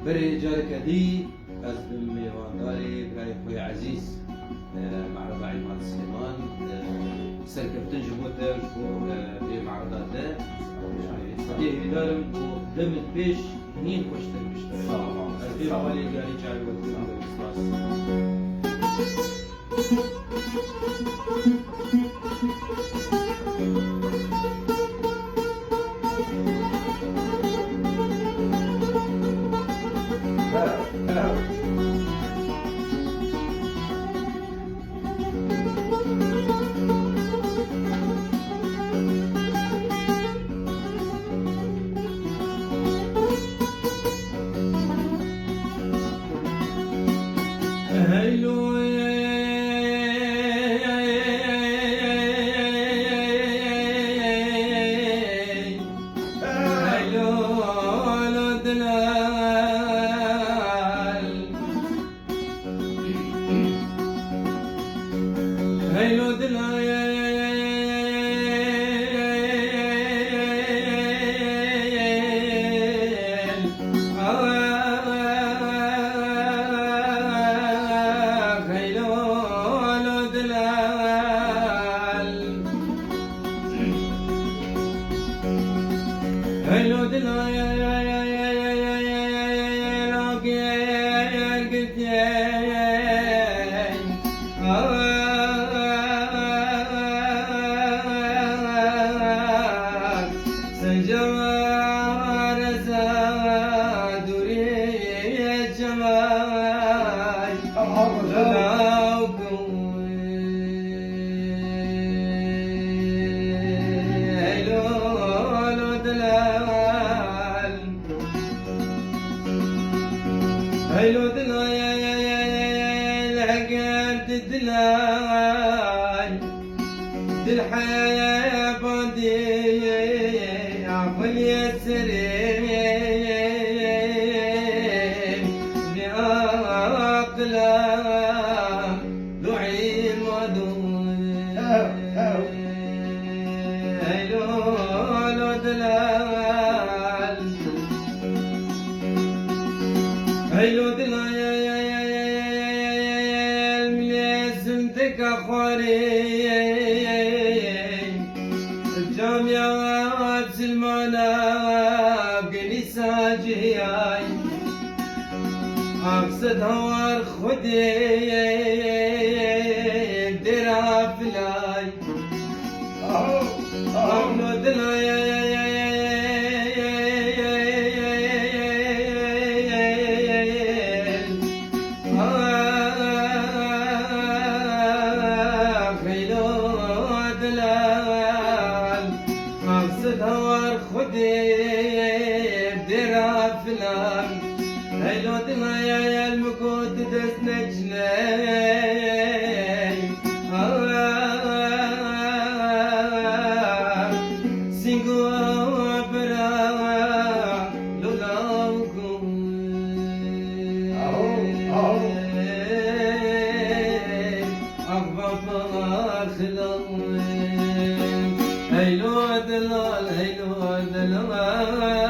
بري جارك دي از بميوانداري براي خويا عزيز معرض عماد سليمان سركبتن جبوته بمعرضات ده دي دارم دمت بيش هنين خوشتر بشتر از بموالي قالي جاري والدون بالإسلاس هلو هلو دلال هلو هلو دلال عقد دلال دالحياة بادي عقل يسرين بأقلام دعين ودون هلو دلال هلو دلال ملازمتك أخواني الجامعة بسلمانة بكنيسة جهاي أقصد هوار خدي بدرها فلاي هلو دلال دور خدي بدرا فلان هلو دنيا المكوت دس نجلي سينغو برا لولاوكم أغفى خلوي هلو دلال هلو دلال